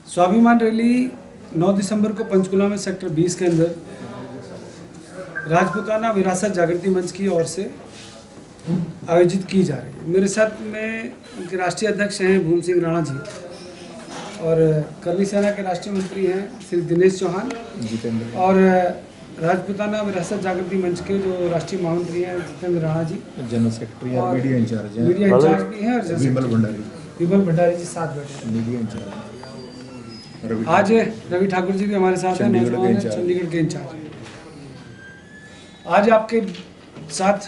स्वाभिमान रैली 9 दिसंबर को पंचकुला में सेक्टर 20 के अंदर राजपूताना विरासत जागृति मंच की ओर से आयोजित की जा रही है। मेरे साथ में उनके राष्ट्रीय अध्यक्ष हैं भूम सिंह राणा जी और कर्मी सेना के राष्ट्रीय मंत्री हैं श्री दिनेश चौहान और राजपूताना विरासत जागृति मंच के जो राष्ट्रीय महामंत्री हैं जितेंद्र राणा जी, जनरल सेक्रेटरी और मीडिया इंचार्ज भी हैं और विमल भंडारी जी साथ बैठे हैं। मीडिया इंचार्ज आज रवि ठाकुर जी भी हमारे साथ हैं, चंडीगढ़ के इंचार्ज। आज आपके साथ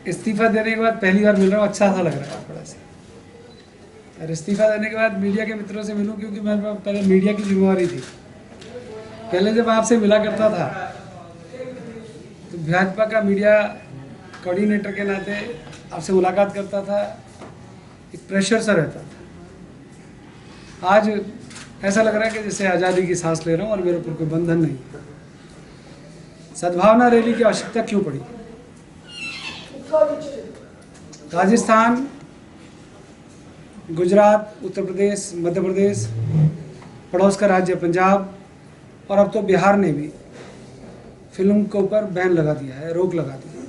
इस्तीफा देने के बाद पहली बार मिल रहा हूँ, अच्छा सा लग रहा है थोड़ा सा। और इस्तीफा देने के बाद मीडिया के मित्रों से मिलूं क्योंकि मेरे पास पहले मीडिया की जिम्मेवारी थी। पहले जब आपसे मिला करता था तो भाजपा का मीडिया कोऑर्डिनेटर के नाते आपसे मुलाकात करता था, एक प्रेशर सा रहता था। आज ऐसा लग रहा है कि जैसे आज़ादी की सांस ले रहा हूँ और मेरे ऊपर कोई बंधन नहीं है। सद्भावना रैली की आवश्यकता क्यों पड़ी? राजस्थान, गुजरात, उत्तर प्रदेश, मध्य प्रदेश, पड़ोस का राज्य पंजाब और अब तो बिहार ने भी फिल्म के ऊपर बैन लगा दिया है, रोक लगा दी है।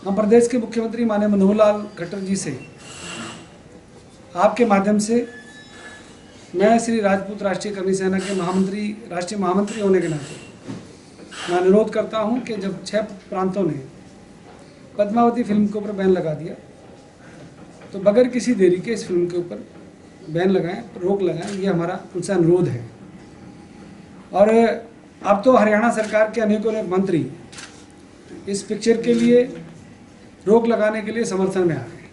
हम प्रदेश के मुख्यमंत्री माननीय मनोहर लाल खट्टर जी से आपके माध्यम से मैं श्री राजपूत राष्ट्रीय कर्मी सेना के राष्ट्रीय महामंत्री होने के नाते मैं अनुरोध करता हूं कि जब 6 प्रांतों ने पद्मावती फिल्म के ऊपर बैन लगा दिया तो बगैर किसी देरी के इस फिल्म के ऊपर बैन लगाएं, रोक लगाएं, ये हमारा उनसे अनुरोध है। और अब तो हरियाणा सरकार के अनेकों मंत्री इस पिक्चर के लिए रोक लगाने के लिए समर्थन में आ गए।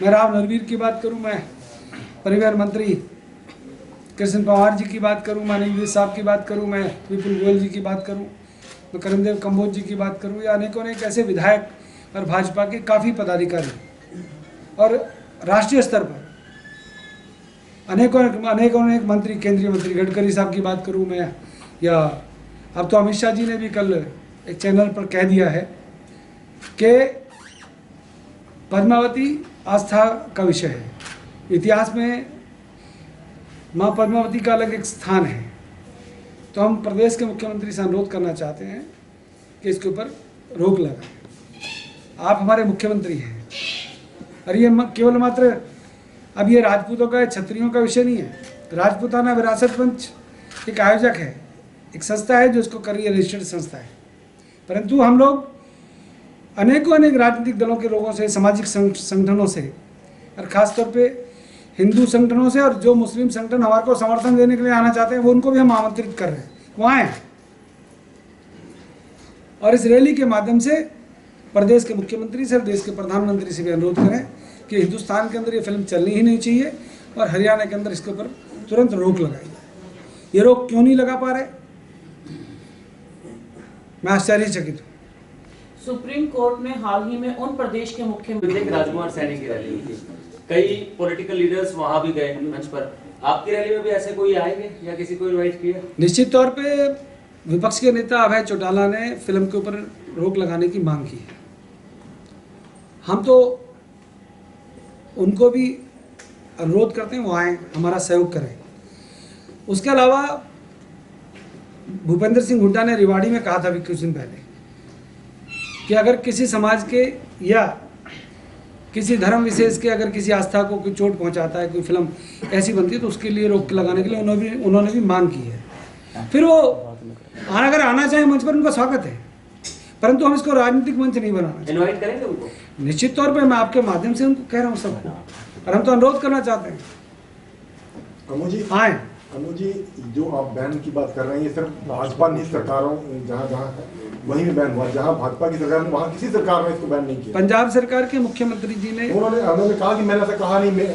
मैं राव नरवीर की बात करूं, मैं परिवहन मंत्री कृष्ण पवार जी की बात करूं, माननीय साहब की बात करूं, मैं विपुल गोयल जी की बात करूं, मैं करणदेव कंबोज जी की बात करूं, या अनेकों ने ऐसे विधायक और भाजपा के काफ़ी पदाधिकारी और राष्ट्रीय स्तर पर अनेकों मंत्री, केंद्रीय मंत्री गडकरी साहब की बात करूं मैं, या अब तो अमित शाह जी ने भी कल एक चैनल पर कह दिया है कि पद्मावती आस्था का विषय है। इतिहास में माँ पद्मावती का अलग एक स्थान है। तो हम प्रदेश के मुख्यमंत्री से अनुरोध करना चाहते हैं कि इसके ऊपर रोक लगाएं। आप हमारे मुख्यमंत्री हैं और ये केवल मात्र अब ये राजपूतों का, क्षत्रियों का विषय नहीं है। राजपूताना विरासत मंच एक आयोजक है, एक संस्था है जो इसको कर रही है, रजिस्टर्ड संस्था है। परंतु हम लोग अनेक राजनीतिक दलों के लोगों से, सामाजिक संगठनों से और ख़ासतौर पे हिंदू संगठनों से और जो मुस्लिम संगठन हमारे को समर्थन देने के लिए आना चाहते हैं वो उनको भी हम आमंत्रित कर रहे हैं, वो आएँ। और इस रैली के माध्यम से प्रदेश के मुख्यमंत्री से, देश के प्रधानमंत्री से भी अनुरोध करें कि हिंदुस्तान के अंदर ये फिल्म चलनी ही नहीं चाहिए और हरियाणा के अंदर इसके ऊपर तुरंत रोक लगाई जाए। ये रोक क्यों नहीं लगा पा रहे, मैं आश्चर्यचकित हूँ। सुप्रीम कोर्ट में हाल ही में उन प्रदेश के मुख्यमंत्री राजकुमार सैनी की रैली थी, कई पॉलिटिकल लीडर्स वहां भी गए मंच पर। आपकी रैली में भी ऐसे कोई आएंगे या किसी को इनवाइट किया? निश्चित तौर पे विपक्ष के नेता अभय चौटाला ने फिल्म के ऊपर रोक लगाने की मांग की है। हम तो उनको भी अनुरोध करते हैं वो आएँ, हमारा सहयोग करें। उसके अलावा भूपेंद्र सिंह हुड्डा ने रेवाड़ी में कहा था अभी कुछ दिन पहले कि अगर किसी समाज के या किसी धर्म विशेष के अगर किसी आस्था को कोई चोट पहुंचाता है, कोई फिल्म ऐसी बनती है तो उसके लिए रोक लगाने के लिए उन्होंने भी मांग की है। फिर वो अगर आना चाहे मंच पर, उनका स्वागत है, परंतु हम इसको राजनीतिक मंच नहीं बनाना। इनवाइट करेंगे उनको? निश्चित तौर पर मैं आपके माध्यम से उनको कह रहा हूँ सबको, और हम तो अनुरोध करना चाहते हैं आए। अनु जी, जो आप बैन की बात कर रहे हैं ये सिर्फ भाजपा ने सरकारों जहाँ है वहीं में बैन हुआ, जहाँ भाजपा की सरकार ने वहाँ किसी सरकार ने इसको बैन नहीं किया। पंजाब सरकार के मुख्यमंत्री जी ने उन्होंने कहा कि मैंने ऐसा कहा नहीं। मैं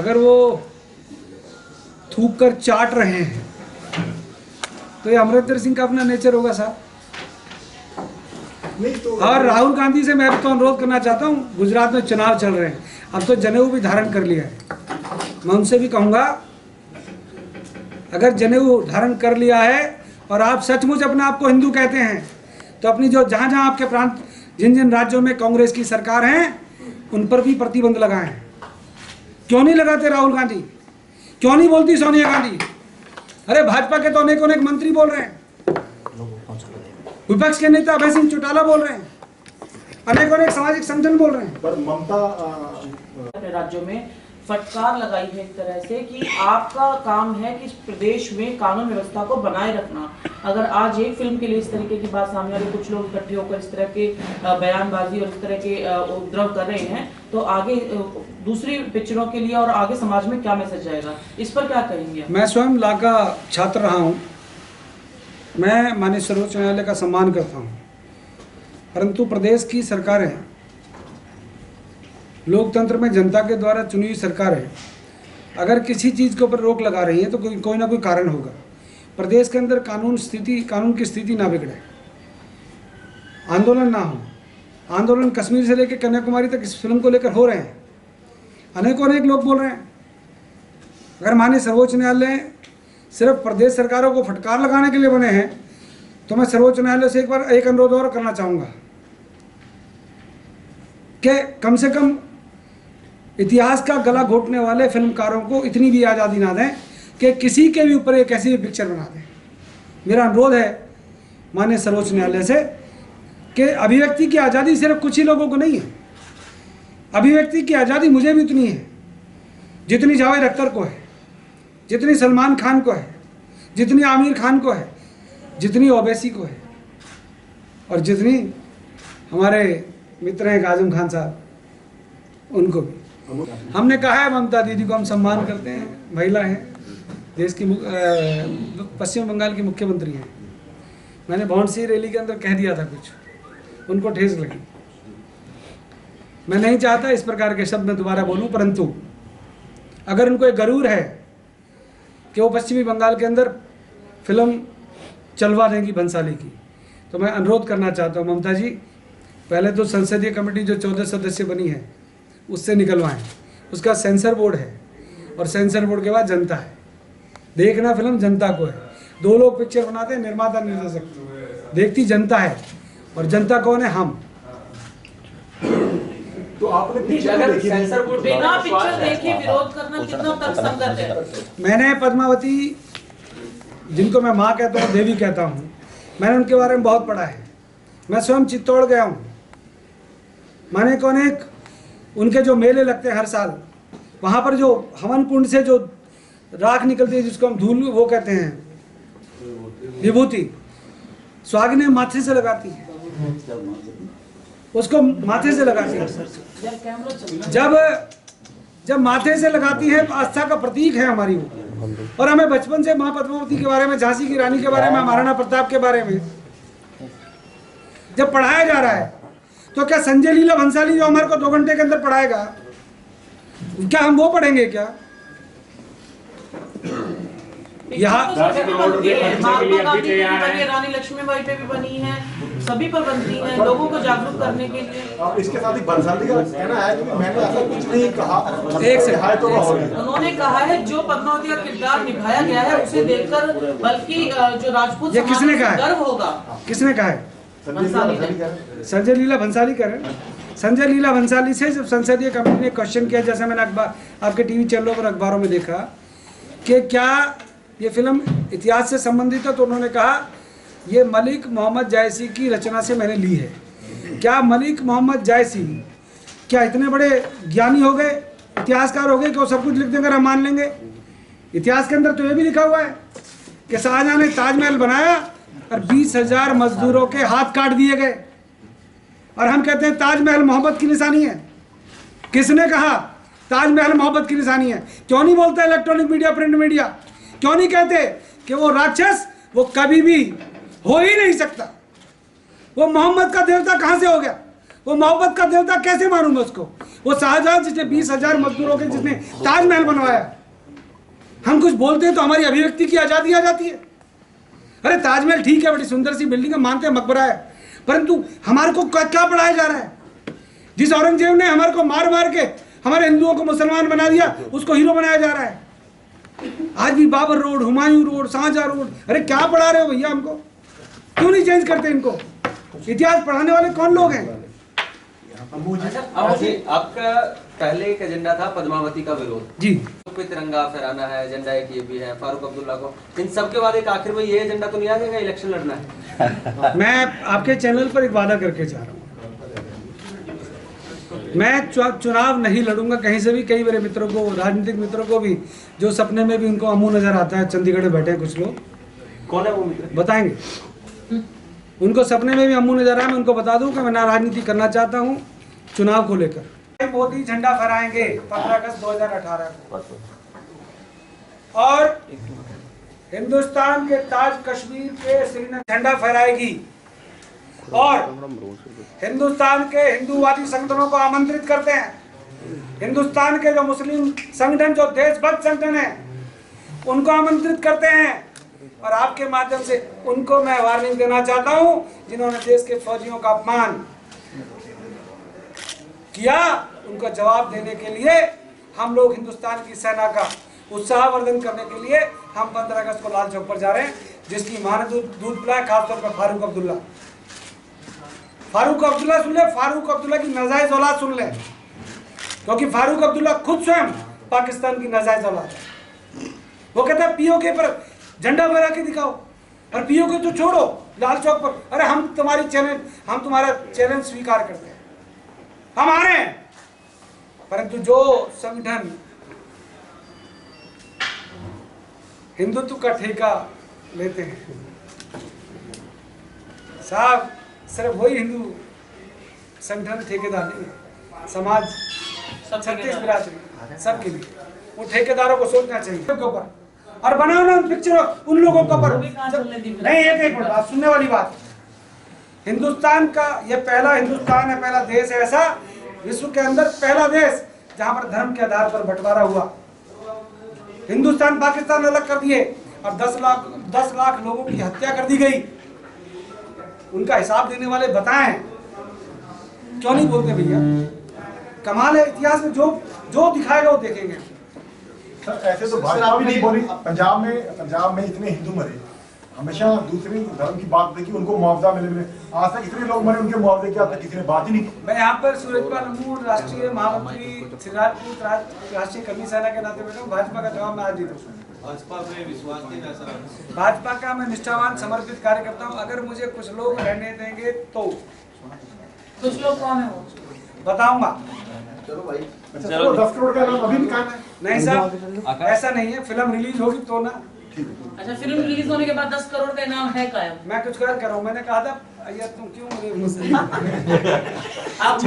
अगर वो थूक कर चाट रहे हैं तो ये अमरिंदर सिंह का अपना नेचर होगा साहब। नहीं तो और राहुल गांधी से मैं तो अनुरोध करना चाहता हूँ, गुजरात में चुनाव चल रहे हैं, अब तो जनेऊ भी धारण कर लिया है। मैं उनसे भी कहूँगा अगर जनेऊ धारण कर लिया है और आप सचमुच अपने आप को हिंदू कहते हैं तो अपनी जो जहाँ आपके प्रांत, जिन राज्यों में कांग्रेस की सरकार है उन पर भी प्रतिबंध लगाएं। क्यों नहीं लगाते राहुल गांधी? क्यों नहीं बोलती सोनिया गांधी? अरे भाजपा के तो अनेक अनेक मंत्री बोल रहे हैं, विपक्ष के नेता अभय सिंह चौटाला बोल रहे हैं, अनेक अनेक सामाजिक संगठन बोल रहे हैं। पर ममता अपने राज्यों में फटकार लगाई है एक तरह से कि आपका काम है कि इस प्रदेश में कानून व्यवस्था को बनाए रखना। अगर आज एक फिल्म के लिए इस तरीके की बात सामने आ रही, कुछ लोग इकट्ठे होकर इस तरह के बयानबाजी और इस तरह के उपद्रव कर रहे हैं, तो आगे दूसरी पिक्चरों के लिए और आगे समाज में क्या मैसेज जाएगा, इस पर क्या कहेंगे? मैं स्वयं ला का छात्र रहा हूँ, मैं माननीय सर्वोच्च न्यायालय का सम्मान करता हूँ, परंतु प्रदेश की सरकारें लोकतंत्र में जनता के द्वारा चुनी हुई सरकार है, अगर किसी चीज़ के ऊपर रोक लगा रही है तो कोई ना कोई कारण होगा। प्रदेश के अंदर कानून की स्थिति ना बिगड़े, आंदोलन ना हो। आंदोलन कश्मीर से लेकर कन्याकुमारी तक इस फिल्म को लेकर हो रहे हैं, अनेक लोग बोल रहे हैं। अगर माननीय सर्वोच्च न्यायालय सिर्फ प्रदेश सरकारों को फटकार लगाने के लिए बने हैं, तो मैं सर्वोच्च न्यायालय से एक अनुरोध और करना चाहूँगा कि कम से कम इतिहास का गला घोटने वाले फिल्मकारों को इतनी भी आज़ादी ना दें कि किसी के भी ऊपर एक ऐसी भी पिक्चर बना दें। मेरा अनुरोध है माननीय सर्वोच्च न्यायालय से कि अभिव्यक्ति की आज़ादी सिर्फ कुछ ही लोगों को नहीं है, अभिव्यक्ति की आज़ादी मुझे भी उतनी है जितनी जावेद अख्तर को है, जितनी सलमान खान को है, जितनी आमिर खान को है, जितनी ओवैसी को है, और जितनी हमारे मित्र हैं आजम खान साहब, उनको भी। हमने कहा है ममता दीदी को हम सम्मान करते हैं, महिला हैं, देश की पश्चिम बंगाल की मुख्यमंत्री हैं। मैंने भौंडसी रैली के अंदर कह दिया था कुछ, उनको ठेस लगी। मैं नहीं चाहता इस प्रकार के शब्द मैं दोबारा बोलूं, परंतु अगर उनको एक गरूर है कि वो पश्चिमी बंगाल के अंदर फिल्म चलवा देंगी भंसाली की, तो मैं अनुरोध करना चाहता हूँ ममता जी, पहले तो संसदीय कमेटी जो 14 सदस्य बनी है उससे निकलवाएं, उसका सेंसर बोर्ड है, और सेंसर बोर्ड के बाद जनता है। देखना फिल्म जनता को है। दो लोग पिक्चर बनाते हैं, निर्माता निर्देशक, देखती जनता है, और जनता कौन है? हम। तो आपने पिक्चर देखी? सेंसर बोर्ड बिना पिक्चर देखे विरोध करना कितना तर्कसंगत है? मैंने पद्मावती, जिनको मैं माँ कहता हूँ, देवी कहता हूँ, मैंने उनके बारे में बहुत पढ़ा है। मैं स्वयं चित्तौड़ गया हूँ, माने कौन एक उनके जो मेले लगते हैं हर साल, वहाँ पर जो हवन कुंड से जो राख निकलती है, जिसको हम धूल वो कहते हैं विभूति, सुहागिनें माथे से लगाती है, उसको माथे से लगाती है। जब माथे से लगाती है तो आस्था का प्रतीक है हमारी वो। और हमें बचपन से माँ पद्मावती के बारे में, झांसी की रानी के बारे में, महाराणा प्रताप के बारे में जब पढ़ाया जा रहा है, तो क्या संजय लीला भंसाली जो हमारे को 2 घंटे के अंदर पढ़ाएगा, क्या हम वो पढ़ेंगे क्या? यहाँ महात्मा गांधी पे भी बनी है, रानी लक्ष्मीबाई पे भी बनी है, सभी पर बनती है लोगों को जागरूक करने के लिए। इसके साथ ही भंसाली का कहना है कि मैंने ऐसा कुछ नहीं कहा, एक से उन्होंने कहा है जो पद्मावती का किरदार निभाया गया है उसे देखकर बल्कि जो राजपूत ये किसने कहा है? गर्व होगा। किसने कहा है? संजय लीला भंसाली कह रहे हैं। संजय लीला भंसाली से जब संसदीय कमेटी ने क्वेश्चन किया, जैसे मैंने आपके टीवी चैनलों पर अखबारों में देखा कि क्या ये फिल्म इतिहास से संबंधित है, तो उन्होंने कहा ये मलिक मोहम्मद जायसी की रचना से मैंने ली है। क्या मलिक मोहम्मद जायसी क्या इतने बड़े ज्ञानी हो गए, इतिहासकार हो गए कि वो सब कुछ लिख देंगे हम मान लेंगे? इतिहास के अंदर तो ये भी लिखा हुआ है कि शाहजहां ने ताजमहल बनाया और 20,000 मजदूरों के हाथ काट दिए गए, और हम कहते हैं ताजमहल मोहब्बत की निशानी है। किसने कहा ताजमहल मोहब्बत की निशानी है? क्यों नहीं बोलता इलेक्ट्रॉनिक मीडिया, प्रिंट मीडिया? क्यों नहीं कहते कि वो राक्षस वो कभी भी हो ही नहीं सकता? वो मोहम्मद का देवता कहां से हो गया? वो मोहब्बत का देवता कैसे मानूंगा उसको? वो शाहजहां जिसने 20,000 मजदूरों के जिसने ताजमहल बनवाया। हम कुछ बोलते हैं तो हमारी अभिव्यक्ति की आजादी आ जाती है। अरे ताजमहल ठीक है, बड़ी सुंदर सी बिल्डिंग है, मानते हैं मकबरा है, परंतु हमारे को क्या पढ़ाया जा रहा है? जिस औरंगजेब ने हमारे को मार मार के हमारे हिंदुओं को मुसलमान बना दिया, उसको हीरो बनाया जा रहा है। आज भी Babar road, Humayun road, Shahjahan road, अरे क्या पढ़ा रहे हो भैया हमको? क्यों नहीं चेंज करते इनको? इतिहास पढ़ाने वाले कौन लोग हैं? अब जी आपका पहले एक एजेंडा था पद्मावती का विरोध जी। पे तिरंगा फहराना है, एजेंडा एक ये भी है, फारूक अब्दुल्ला को, इन सब के बाद एक आखिर में ये एजेंडा तो नहीं आ जाएगा, इलेक्शन लड़ना है? मैं आपके चैनल पर एक वादा करके जा रहा हूँ, मैं चुनाव नहीं लड़ूंगा कहीं से भी। कई मेरे मित्रों को, राजनीतिक मित्रों को भी, जो सपने में भी उनको अमू नजर आता है, चंडीगढ़ में बैठे हैं कुछ लोग, कौन है वो मित्र? बताएंगे। उनको सपने में भी अमू नजर आया, मैं उनको बता दूं कि मैं ना राजनीति करना चाहता हूं चुनाव को लेकर। मोदी झंडा फहराएंगे 15 अगस्त 2018 को, और हिंदुस्तान के ताज कश्मीर के श्रीनगर झंडा फहराएगी, और हिंदुस्तान के हिंदूवादी संगठनों को आमंत्रित करते हैं, हिंदुस्तान के जो मुस्लिम संगठन, जो देशभक्त संगठन है, उनको आमंत्रित करते हैं। और आपके माध्यम से उनको मैं वार्निंग देना चाहता हूं, जिन्होंने देश के फौजियों का अपमान किया, उनको जवाब देने के लिए हम लोग हिंदुस्तान की सेना का उत्साहवर्धन करने के लिए हम 15 अगस्त को लाल चौक पर जा रहे हैं, जिसकी मां ने दूध पिलाया, खासतौर पर फारूक अब्दुल्ला। फारूक अब्दुल्ला सुन ले, फारूक अब्दुल्ला की नाजायज औलाद सुन ले, क्योंकि फारूक अब्दुल्ला खुद स्वयं पाकिस्तान की नाजायज औलाद है। वो कहता है पीओके पर झंडा फहरा के दिखाओ, और पीओके तो छोड़ो, लाल चौक पर, अरे हम तुम्हारा चैलेंज स्वीकार करते हैं, हम आ रहे हैं। परंतु जो संगठन हिंदुत्व का ठेका लेते हैं साहब, सिर्फ वही हिंदू संगठन ठेकेदार नहीं है, समाज 36 बिरादरी सबके लिए, वो ठेकेदारों को सोचना चाहिए के ऊपर, और बनाओ ना पिक्चर उन लोगों के ऊपर। नहीं, एक मिनट बात सुनने वाली बात। हिंदुस्तान का ये पहला हिंदुस्तान है, पहला देश है ऐसा विश्व के अंदर, पहला देश जहां पर धर्म के आधार पर बंटवारा हुआ। हिंदुस्तान पाकिस्तान अलग कर दिए, और 10 लाख लोगों की हत्या कर दी गई। उनका हिसाब देने वाले बताएं, क्यों नहीं बोलते भैया? कमाल है, इतिहास में जो दिखाएगा वो देखेंगे। सर ऐसे तो भाजपा भी नहीं बोली, पंजाब में इतने हिंदू मरे, हमेशा दूसरे धर्म की बात देखी, उनको मुआवजा मिले, आज तक इतने लोग मरे, उनके मुआवजे की आज तक किसी ने बात ही नहीं की। मैं यहाँ पर सूरजपाल अमू, राष्ट्रीय महामंत्री श्री राजपूत राष्ट्रीय कर्मी सेना के नाते बैठा हूँ। भाजपा का जवाब मैं आज नहीं दूंगा। भाजपा पे विश्वास नहीं है सर। भाजपा का मैं निष्ठावान समर्पित कार्यकर्ता हूँ। अगर मुझे कुछ लोग रहने देंगे तो कुछ लोग कौन है वो बताऊंगा। चलो भाई, चलो 10 करोड़ का नाम अभी भी कायम है। नहीं साहब, ऐसा नहीं है, फिल्म रिलीज होगी तो ना। अच्छा, फिल्म रिलीज होने के बाद 10 करोड़ का इनाम है कायम? मैं कुछ कर रहा हूँ, मैंने कहा था यार तुम क्यों मुझे आप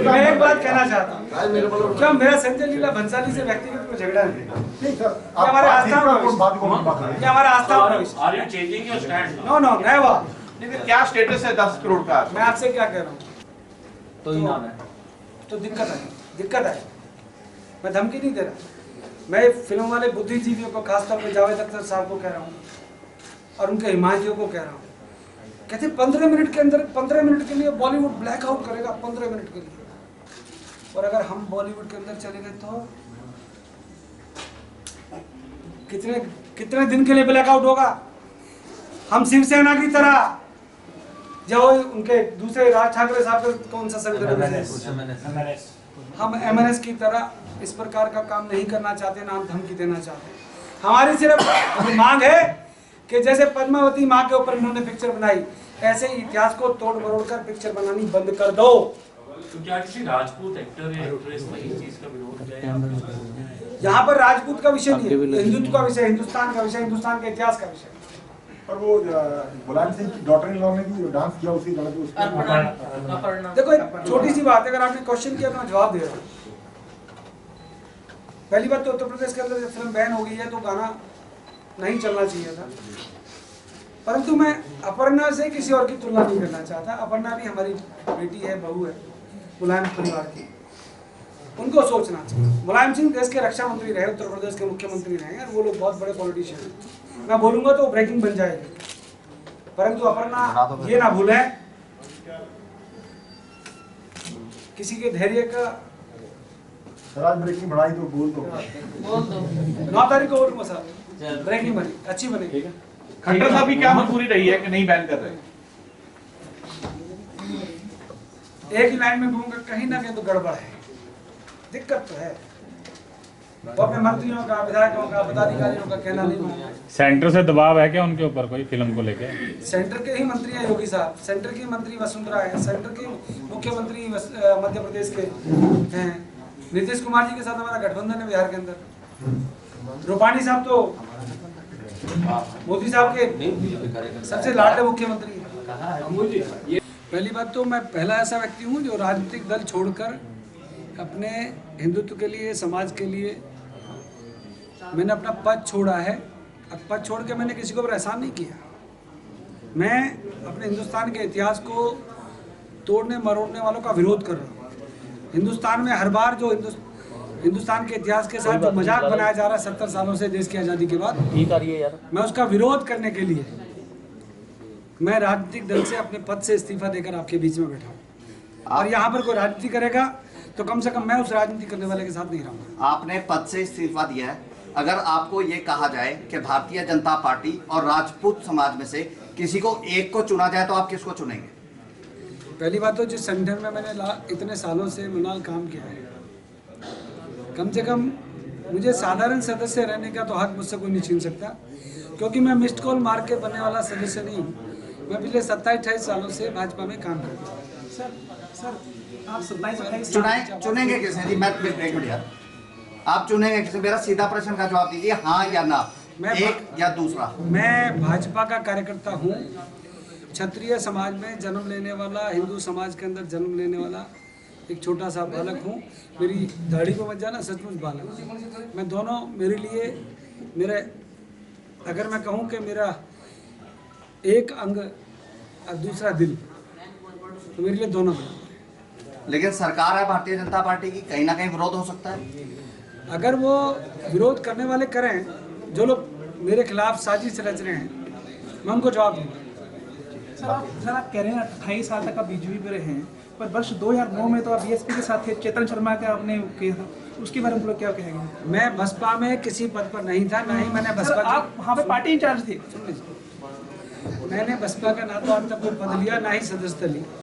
मैं एक बात कहना चाहता हूँ, क्या मेरा संजय लीला भंसाली से व्यक्तिगत कोई झगड़ा नहीं, नहीं सर, ये हमारे आस्था बात ये हमारा आस्था are you changing your stand? No never. लेकिन क्या स्टेटस है 10 करोड़ का? मैं आपसे क्या कह रहा हूँ, तो इनाम है, तो दिक्कत है। मैं धमकी नहीं दे रहा, मैं फिल्म वाले बुद्धिजीवियों को, खासतौर पर जावेद अख्तर साहब को कह रहा हूँ, और उनके हिमायतियों को कह रहा हूँ, कहते 15 मिनट के अंदर, 15 मिनट के लिए बॉलीवुड ब्लैकआउट करेगा, 15 मिनट के लिए। और अगर हम बॉलीवुड के अंदर चले गए तो कितने दिन के लिए ब्लैकआउट होगा? हम शिवसेना की तरह, जो उनके दूसरे राज ठाकरे साहब का कौन सा संगठन है, हम MNS की तरह इस प्रकार का काम नहीं करना चाहते, ना हम धमकी देना चाहते। हमारी सिर्फ मांग है कि जैसे पद्मावती माँ के ऊपर इन्होंने पिक्चर बनाई, ऐसे ही इतिहास को तोड़ मरोड़ कर पिक्चर बनानी बंद कर दो। तो क्या किसी राजपूत एक्टर या एक्ट्रेस ने इस चीज का विरोध किया? यहाँ पर राजपूत का विषय नहीं है, हिंदुत्व का विषय, हिंदुस्तान का विषय, हिंदुस्तान के इतिहास का विषय। और वो मुलायम सिंह की डॉटर इन लॉ ने भी डांस किया उसी जगह पे, उसके देखो एक छोटी सी बात है, अगर आपने क्वेश्चन किया तो मैं जवाब दे रहा हूँ। पहली बात तो उत्तर प्रदेश के अंदर जब फिल्म बैन हो गई है तो गाना नहीं चलना चाहिए था, परंतु मैं अपर्णा से किसी और की तुलना नहीं करना चाहता। अपर्णा भी हमारी बेटी है, बहू है, मुलायम परिवार की, उनको सोचना चाहिए। मुलायम सिंह देश के रक्षा मंत्री रहे, उत्तर प्रदेश के मुख्यमंत्री रहे, और वो लोग बहुत बड़े पॉलिटिशियन हैं। मैं बोलूंगा तो ब्रेकिंग बन जाएगी, परंतु अपर्णा ये ना भूलें, किसी के धैर्य का आज ब्रेकिंग बढ़ाई तो बोल दो 9 तारीख को बोलूंगा साहब, ब्रेकिंग बनी, अच्छी बनेगी। खट्टर साहब की क्या मजबूरी रही है कि नहीं बैन कर रहे? एक ही लाइन में कहूँगा कहीं ना कहीं तो गड़बड़ है, दिक्कत तो है। वो अपने मंत्रियों का, विधायकों का, पदाधिकारियों का कहना नहीं मानना। सेंटर से दबाव है क्या उनके ऊपर कोई फिल्म को लेके? सेंटर के ही मंत्री हैं योगी साहब, सेंटर की मंत्री वसुंधरा है, सेंटर के मुख्यमंत्री मध्य प्रदेश के हैं। नीतीश कुमार जी के साथ हमारा गठबंधन है बिहार के अंदर। रूपाणी साहब तो मोदी साहब के सबसे लाडले मुख्यमंत्री हैं। पहली बात तो मैं पहला ऐसा व्यक्ति हूँ जो राजनीतिक दल छोड़कर अपने हिंदुत्व के लिए, समाज के लिए मैंने अपना पद छोड़ा है। अब पद छोड़ के मैंने किसी को भी एहसान नहीं किया। मैं अपने हिंदुस्तान के इतिहास को तोड़ने मरोड़ने वालों का विरोध कर रहा हूँ। हिंदुस्तान में हर बार जो हिंदुस्तान के इतिहास के साथ जो मजाक बनाया जा रहा है 70 सालों से देश की आज़ादी के बाद, मैं उसका विरोध करने के लिए मैं राजनीतिक दल से अपने पद से इस्तीफा देकर आपके बीच में बैठा हूँ। और यहाँ पर कोई राजनीति करेगा तो कम से कम मैं उस राजनीति करने वाले के साथ नहीं रहूँगा। आपने पद से इस्तीफा दिया है, अगर आपको ये कहा जाए कि भारतीय जनता पार्टी और राजपूत समाज में से किसी को एक को चुना जाए तो आप किसको चुनेंगे? पहली बात तो जिस संगठन में मैंने इतने सालों से मृणाल काम किया है, कम से कम मुझे साधारण सदस्य रहने का तो हक मुझसे कोई नहीं छीन सकता, क्योंकि मैं मिस्ड कॉल मार के बनने वाला सदस्य नहीं हूँ। मैं पिछले 27-28 सालों से भाजपा में काम करता हूँ। सर आप 27-28 चुनेंगे किसे जी? मैं एक मिनट यार, आप चुनेंगे किसे? मेरा सीधा प्रश्न का जवाब दीजिए, हाँ या ना, एक या दूसरा। मैं भाजपा का कार्यकर्ता हूँ, क्षत्रिय समाज में जन्म लेने वाला, हिंदू समाज के अंदर जन्म लेने वाला एक छोटा सा बालक हूँ। मेरी दाढ़ी को मत जाना, सचमुच बालक हूँ मैं। दोनों मेरे लिए, मेरे अगर मैं कहूँ कि मेरा एक अंग और दूसरा दिल, तो मेरे लिए दोनों बराबर। लेकिन सरकार है भारतीय जनता पार्टी की, कहीं ना कहीं विरोध हो सकता है। अगर वो विरोध करने वाले करें, जो लोग मेरे खिलाफ साजिश रच रहे हैं, मैं उनको जवाब दूंगा। सर आप कह रहे हैं 28 साल तक आप बीजेपी में रहे हैं, पर वर्ष 2009 में तो आप बीएसपी के साथ थे, चेतन शर्मा का आपने किया था, उसके बारे में क्या कहेंगे? मैं बसपा में किसी पद पर नहीं था, ना ही मैंने बसपा आप वहाँ पे पार्टी इंचार्ज थे। मैंने बसपा का ना तो आज तक कोई पद लिया, ना ही सदस्यता ली।